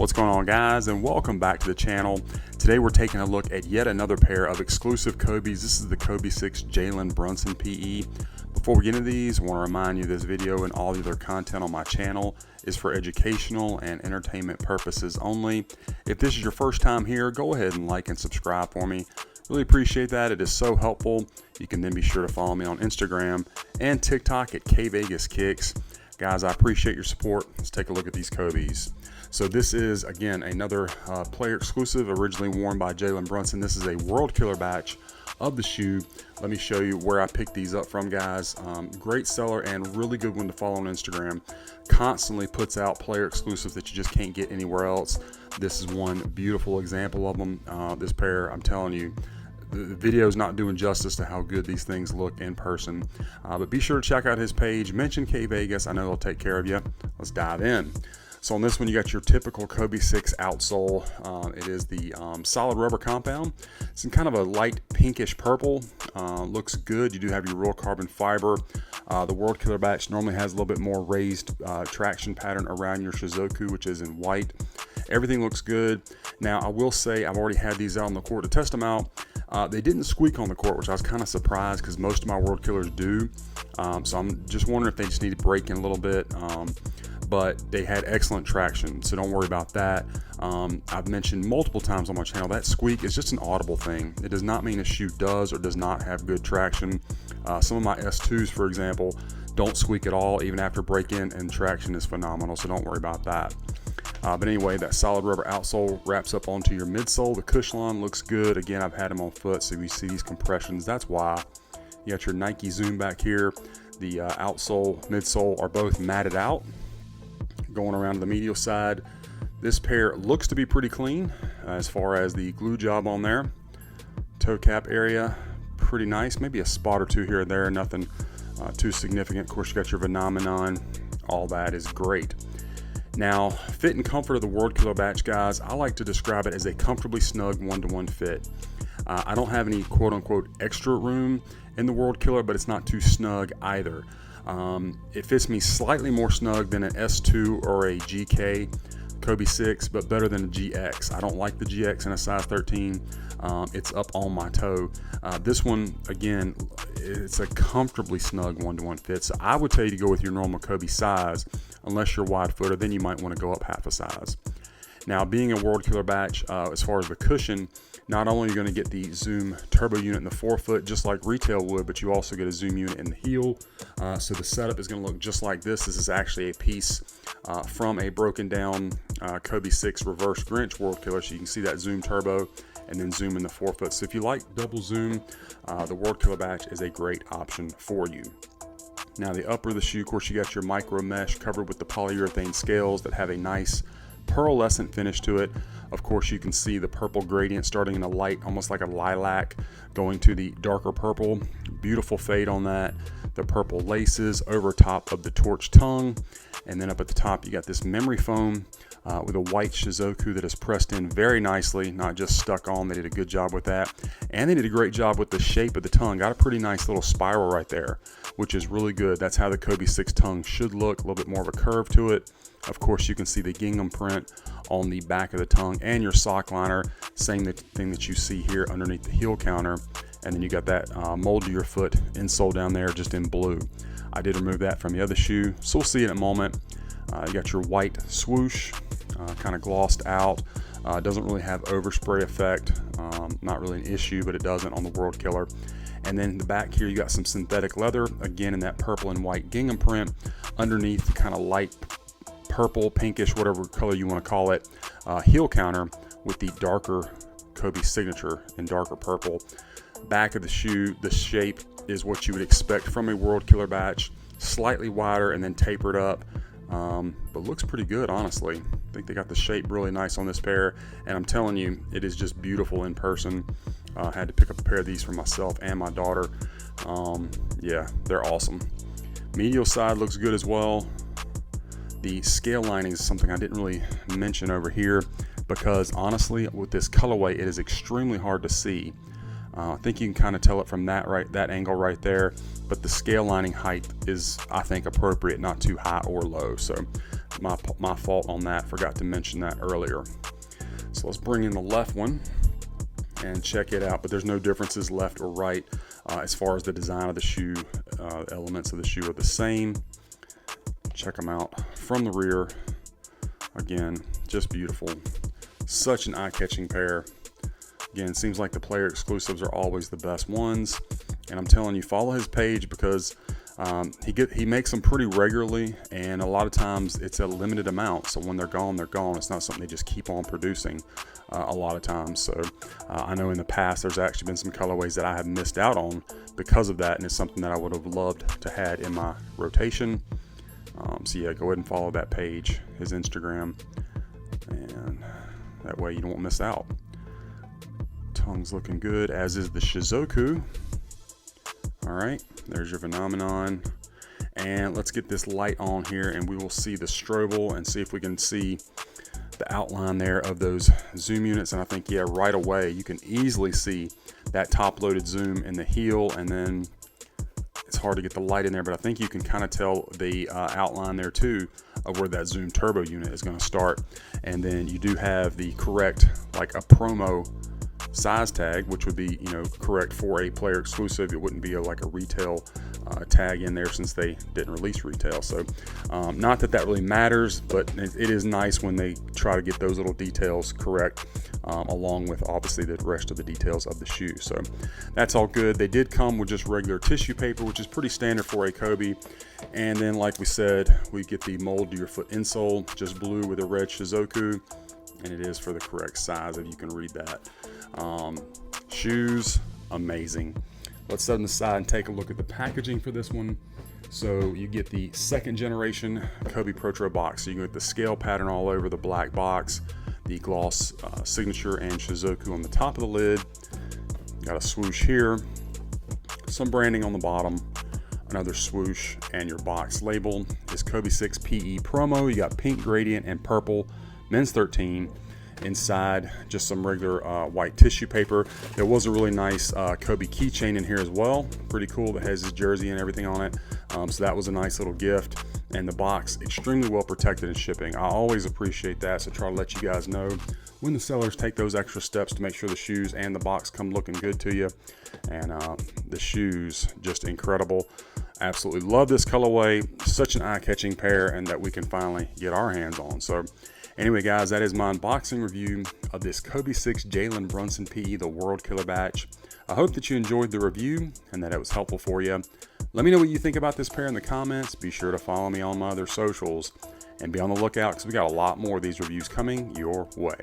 What's going on, guys, and welcome back to the channel. Today we're taking a look at yet another pair of exclusive Kvegas. This is the kvegaskickz Jalen Brunson PE. Before we get into these, I want to remind you this video and all the other content on my channel is for educational and entertainment purposes only. If this is your first time here, go ahead and like and subscribe for me. Really appreciate that. It is so helpful. You can then be sure to follow me on Instagram and TikTok at kvegaskickz. Guys, I appreciate your support. Let's take a look at these Kvegas. So this is, again, another player exclusive, originally worn by Jalen Brunson. This is a world killer batch of the shoe. Let me show you where I picked these up from, guys. Great seller and really good one to follow on Instagram. Constantly puts out player exclusives that you just can't get anywhere else. This is one beautiful example of them. This pair, I'm telling you, the video is not doing justice to how good these things look in person. But be sure to check out his page. Mention Kvegas. I know they'll take care of you. Let's dive in. So on this one, you got your typical kvegaskickz outsole. It is the solid rubber compound. It's in kind of a light pinkish purple. Looks good. You do have your real carbon fiber. The World Killer batch normally has a little bit more raised traction pattern around your shizuku, which is in white. Everything looks good. Now, I will say I've already had these out on the court to test them out. They didn't squeak on the court, which I was kind of surprised because most of my World Killers do. So I'm just wondering if they just need to break in a little bit. But they had excellent traction, so don't worry about that. I've mentioned multiple times on my channel that squeak is just an audible thing. It does not mean a shoe does or does not have good traction. Some of my S2s, for example, don't squeak at all even after break-in, and traction is phenomenal, so don't worry about that. But anyway, that solid rubber outsole wraps up onto your midsole. The Cushlon looks good. Again, I've had them on foot, so you see these compressions. That's why. You got your Nike Zoom back here. The outsole, midsole are both matted out. Going around to the medial side, this pair looks to be pretty clean as far as the glue job on there. Toe cap area, pretty nice. Maybe a spot or two here or there, nothing too significant. Of course, you got your phenomenon. All that is great. Now, fit and comfort of the World Killer batch, guys, I like to describe it as a comfortably snug one-to-one fit. I don't have any quote-unquote extra room in the World Killer, but it's not too snug either. It fits me slightly more snug than an S2 or a GK kvegaskickz, but better than a GX. I don't like the GX in a size 13. It's up on my toe. This one, again, it's a comfortably snug one-to-one fit. So I would tell you to go with your normal Kobe size, unless you're wide footer, then you might want to go up half a size. Now, being a World Killer batch, as far as the cushion, not only are you going to get the Zoom turbo unit in the forefoot, just like retail would, but you also get a Zoom unit in the heel. So the setup is going to look just like this. This is actually a piece from a broken down kvegaskickz reverse Grinch World Killer. So you can see that Zoom turbo and then Zoom in the forefoot. So if you like double Zoom, the World Killer batch is a great option for you. Now, the upper of the shoe, of course, you got your micro mesh covered with the polyurethane scales that have a nice pearlescent finish to it. Of course, you can see the purple gradient starting in a light, almost like a lilac, going to the darker purple. Beautiful fade on that. The purple laces over top of the torch tongue. And then up at the top, you got this memory foam with a white shizuku that is pressed in very nicely, not just stuck on. They did a good job with that. And they did a great job with the shape of the tongue. Got a pretty nice little spiral right there, which is really good. That's how the kvegaskickz tongue should look, a little bit more of a curve to it. Of course, you can see the gingham print on the back of the tongue and your sock liner, same thing that you see here underneath the heel counter. And then you got that mold to your foot insole down there just in blue. I did remove that from the other shoe, so we'll see in a moment. You got your white swoosh, kind of glossed out. Doesn't really have overspray effect. Not really an issue, but it doesn't on the World Killer. And then in the back here, you got some synthetic leather, again in that purple and white gingham print. Underneath, kind of light purple, pinkish, whatever color you want to call it, heel counter with the darker Kobe signature in darker purple. Back of the shoe, the shape is what you would expect from a World Killer batch, slightly wider and then tapered up, but looks pretty good, honestly. I think they got the shape really nice on this pair, and I'm telling you, it is just beautiful in person. Had to pick up a pair of these for myself and my daughter. Yeah, they're awesome. Medial side looks good as well. The scale lining is something I didn't really mention over here because honestly, with this colorway, it is extremely hard to see. I think you can kind of tell it from that angle right there, but the scale lining height is, I think, appropriate, not too high or low. So My fault on that. Forgot to mention that earlier. So let's bring in the left one and check it out. But there's no differences left or right as far as the design of the shoe. Elements of the shoe are the same. Check them out from the rear. Again, just beautiful. Such an eye-catching pair. Again, it seems like the player exclusives are always the best ones. And I'm telling you, follow his page because he makes them pretty regularly, and a lot of times it's a limited amount. So when they're gone, they're gone. It's not something they just keep on producing a lot of times. So I know in the past there's actually been some colorways that I have missed out on because of that, and it's something that I would have loved to had in my rotation. So yeah, go ahead and follow that page, his Instagram, and that way you don't miss out. Tongue's looking good, as is the Shizuku. All right, there's your Phenomenon. And let's get this light on here and we will see the strobel and see if we can see the outline there of those zoom units. And I think, yeah, right away you can easily see that top loaded zoom in the heel, and then it's hard to get the light in there, but I think you can kind of tell the outline there too of where that zoom turbo unit is going to start. And then you do have the correct, like a promo size tag, which would be, you know, correct for a player exclusive. It wouldn't be like a retail tag in there since they didn't release retail. So not that really matters, but it is nice when they try to get those little details correct, along with obviously the rest of the details of the shoe. So that's all good. They did come with just regular tissue paper, which is pretty standard for a Kobe. And then, like we said, we get the mold to your foot insole, just blue with a red Shizuku, and it is for the correct size, if you can read that. Shoes, amazing. Let's set them aside and take a look at the packaging for this one. So you get the second generation Kobe Protro box. So you get the scale pattern all over the black box, the gloss signature and Shizuku on the top of the lid. Got a swoosh here, some branding on the bottom, another swoosh, and your box label is Kvegas PE promo. You got pink gradient and purple, men's 13. Inside, just some regular white tissue paper. There was a really nice Kobe keychain in here as well. Pretty cool, that has his jersey and everything on it. So that was a nice little gift. And the box, extremely well protected in shipping. I always appreciate that, so try to let you guys know when the sellers take those extra steps to make sure the shoes and the box come looking good to you. And the shoes, just incredible. Absolutely love this colorway. Such an eye-catching pair, and that we can finally get our hands on. So anyway, guys, that is my unboxing review of this Kvegas Jalen Brunson PE, the World Killer batch. I hope that you enjoyed the review and that it was helpful for you. Let me know what you think about this pair in the comments. Be sure to follow me on my other socials and be on the lookout because we got a lot more of these reviews coming your way.